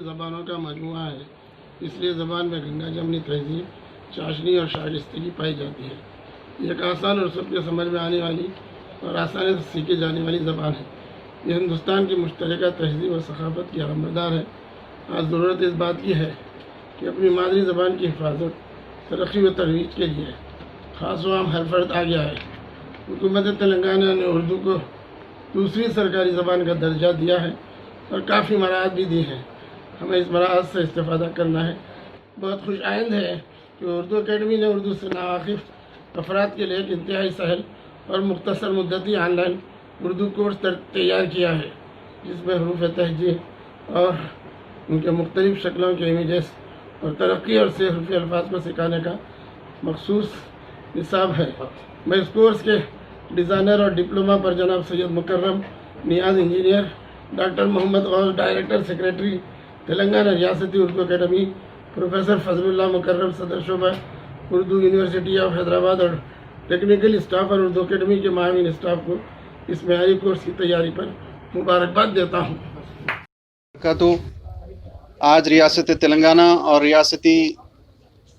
زبانوں کا مجموعہ ہے، اس لیے زبان میں گنگا جمنی تہذیب، چاشنی اور شائستگی پائی جاتی ہے۔ یہ ایک آسان اور سب کے سمجھ میں آنے والی اور آسانی سے سیکھی جانے والی زبان ہے۔ یہ ہندوستان کی مشترکہ تہذیب اور ثقافت کی علامتدار ہے۔ آج ضرورت اس بات کی ہے کہ اپنی مادری زبان کی حفاظت، ترقی و ترویج کے لیے خاص و عام ہر فرد آگے آئے۔ حکومت تلنگانہ نے اردو کو دوسری سرکاری زبان کا درجہ دیا ہے اور کافی مراحت بھی دی ہیں۔ ہمیں اس مراحت سے استفادہ کرنا ہے۔ بہت خوش آئند ہے کہ اردو اکیڈمی نے اردو سے ناواقف افراد کے لیے ایک انتہائی سہل اور مختصر مدتی آن لائن اردو کورس تیار کیا ہے، جس میں حروف تہجی اور ان کے مختلف شکلوں کے امیجز اور ترقی اور سے حروفی الفاظ کو سکھانے کا مخصوص نصاب ہے۔ میں اس کورس کے ڈیزائنر اور ڈپلوما پر جناب سید مکرم نیاز انجینئر، ڈاکٹر محمد غوث ڈائریکٹر سیکریٹری تلنگانہ ریاستی اردو اکیڈمی، پروفیسر فضل اللہ مکرم صدر شعبہ اردو یونیورسٹی آف حیدرآباد اور ٹیکنیکل اسٹاف اور اردو اکیڈمی کے معاون اسٹاف کو اس معیاری کورس کی تیاری پر مبارکباد دیتا ہوں۔ تو آج ریاست تلنگانہ اور ریاستی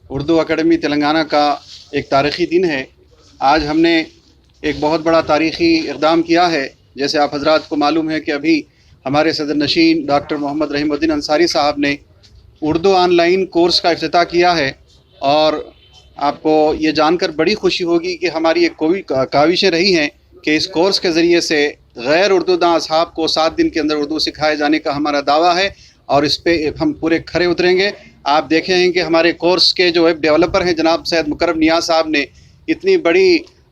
اردو اکیڈمی تلنگانہ کا ایک تاریخی دن ہے۔ آج ہم نے ایک بہت بڑا تاریخی اقدام کیا ہے۔ جیسے آپ حضرات کو معلوم ہے کہ ابھی ہمارے صدر نشین ڈاکٹر محمد رحیم الدین انصاری صاحب نے اردو آن لائن کورس کا افتتاح کیا ہے، اور آپ کو یہ جان کر بڑی خوشی ہوگی کہ ہماری ایک کاوشیں رہی ہیں کہ اس کورس کے ذریعے سے غیر اردو داں اصحاب کو 7 دن کے اندر اردو سکھائے جانے کا ہمارا دعویٰ ہے، اور اس پہ ہم پورے کھرے اتریں گے۔ آپ دیکھیں ہیں کہ ہمارے کورس کے جو ویب ڈیولپر ہیں جناب سید مکرم نیاز صاحب نے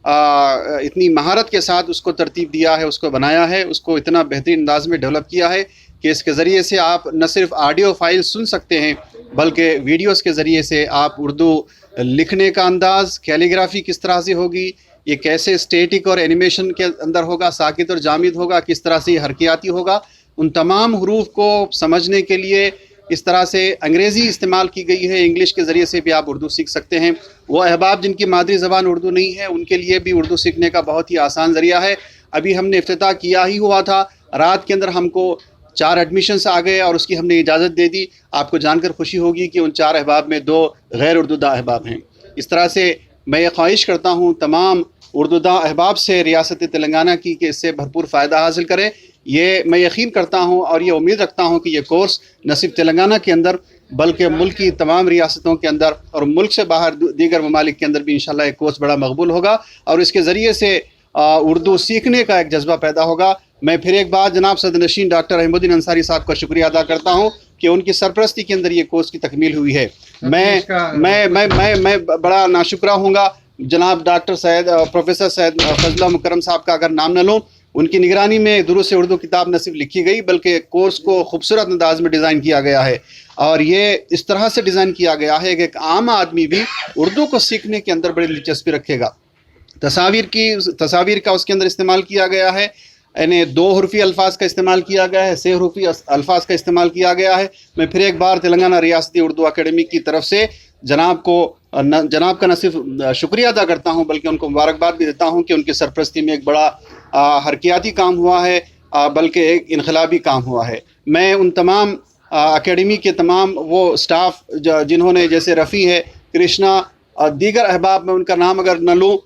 اتنی مہارت کے ساتھ اس کو ترتیب دیا ہے، اس کو بنایا ہے، اس کو اتنا بہترین انداز میں ڈیولپ کیا ہے کہ اس کے ذریعے سے آپ نہ صرف آڈیو فائل سن سکتے ہیں بلکہ ویڈیوز کے ذریعے سے آپ اردو لکھنے کا انداز، کیلیگرافی کس طرح سے ہوگی، یہ کیسے اسٹیٹک اور اینیمیشن کے اندر ہوگا، ساکت اور جامد ہوگا، کس طرح سے یہ حرکیاتی ہوگا، ان تمام حروف کو سمجھنے کے لیے اس طرح سے انگریزی استعمال کی گئی ہے۔ انگلش کے ذریعے سے بھی آپ اردو سیکھ سکتے ہیں۔ وہ احباب جن کی مادری زبان اردو نہیں ہے، ان کے لیے بھی اردو سیکھنے کا بہت ہی آسان ذریعہ ہے۔ ابھی ہم نے افتتاح کیا ہی ہوا تھا، رات کے اندر ہم کو 4 ایڈمیشنز آ گئے اور اس کی ہم نے اجازت دے دی۔ آپ کو جان کر خوشی ہوگی کہ ان 4 احباب میں 2 غیر اردو داں احباب ہیں۔ اس طرح سے میں یہ خواہش کرتا ہوں تمام اردو داں احباب سے ریاست تلنگانہ کی کہ اس سے بھرپور فائدہ حاصل کریں۔ یہ میں یقین کرتا ہوں اور یہ امید رکھتا ہوں کہ یہ کورس نہ صرف تلنگانہ کے اندر بلکہ ملک کی تمام ریاستوں کے اندر اور ملک سے باہر دیگر ممالک کے اندر بھی انشاءاللہ یہ کورس بڑا مقبول ہوگا، اور اس کے ذریعے سے اردو سیکھنے کا ایک جذبہ پیدا ہوگا۔ میں پھر ایک بار جناب صدر نشین ڈاکٹر رحیم الدین انصاری صاحب کا شکریہ ادا کرتا ہوں کہ ان کی سرپرستی کے اندر یہ کورس کی تکمیل ہوئی ہے۔ میں بڑا ناشکرہ ہوں گا جناب ڈاکٹر پروفیسر سید فضل اللہ مکرم صاحب کا اگر نام نہ لوں۔ ان کی نگرانی میں دروس اردو کتاب نہ صرف لکھی گئی بلکہ کورس کو خوبصورت انداز میں ڈیزائن کیا گیا ہے، اور یہ اس طرح سے ڈیزائن کیا گیا ہے کہ ایک عام آدمی بھی اردو کو سیکھنے کے اندر بڑی دلچسپی رکھے گا۔ تصاویر کا اس کے اندر استعمال کیا گیا ہے، یعنی 2 حروفی الفاظ کا استعمال کیا گیا ہے، 6 حروفی الفاظ کا استعمال کیا گیا ہے۔ میں پھر ایک بار تلنگانہ ریاستی اردو اکیڈمی کی طرف سے جناب کا نہ صرف شکریہ ادا کرتا ہوں بلکہ ان کو مبارکباد بھی دیتا ہوں کہ ان کی سرپرستی میں ایک بڑا حرکیاتی کام ہوا ہے بلکہ ایک انقلابی کام ہوا ہے۔ میں ان تمام اکیڈمی کے تمام وہ سٹاف جنہوں نے، جیسے رفیع ہے، کرشنا، دیگر احباب، میں ان کا نام اگر نہ لوں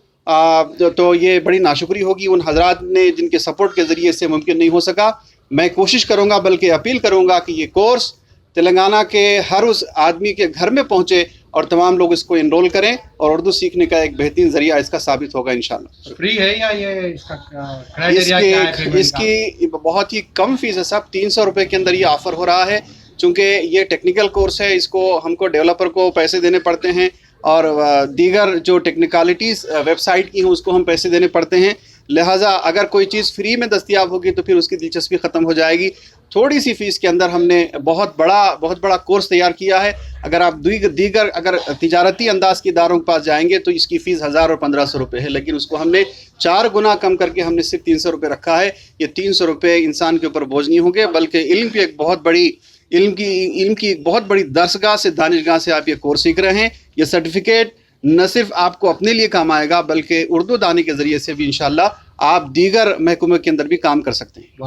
تو یہ بڑی ناشکری ہوگی ان حضرات نے جن کے سپورٹ کے ذریعے سے ممکن نہیں ہو سکا۔ میں کوشش کروں گا بلکہ اپیل کروں گا کہ یہ کورس تلنگانہ کے ہر اس آدمی کے گھر میں پہنچے اور تمام لوگ اس کو انرول کریں، اور اردو سیکھنے کا ایک بہترین ذریعہ اس کا ثابت ہوگا انشاءاللہ۔ فری ہے یا یہ اس کا کرائٹیریا کیا ہے؟ اس کی بہت ہی کم فیس ہے صاحب، 300 روپے کے اندر یہ آفر ہو رہا ہے۔ چونکہ یہ ٹیکنیکل کورس ہے، اس کو ہم کو ڈیولپر کو پیسے دینے پڑتے ہیں، اور دیگر جو ٹیکنیکلٹیز ویب سائٹ کی ہیں اس کو ہم پیسے دینے پڑتے ہیں، لہٰذا اگر کوئی چیز فری میں دستیاب ہوگی تو پھر اس کی دلچسپی ختم ہو جائے گی۔ تھوڑی سی فیس کے اندر ہم نے بہت بڑا کورس تیار کیا ہے۔ اگر آپ دیگر اگر تجارتی انداز کے اداروں کے پاس جائیں گے تو اس کی فیس 1000 اور 1500 روپے ہے، لیکن اس کو ہم نے 4 گنا کم کر کے ہم نے صرف 300 روپے رکھا ہے۔ یہ 300 روپے انسان کے اوپر بوجھ نہیں ہوں گے بلکہ علم کی ایک بہت بڑی درسگاہ سے، دانشگاہ سے آپ یہ کورس سیکھ رہے ہیں۔ یہ سرٹیفکیٹ نہ صرف آپ کو اپنے لیے کام آئے گا بلکہ اردو دانی کے ذریعے سے بھی انشاءاللہ آپ دیگر محکموں کے اندر بھی کام کر سکتے ہیں۔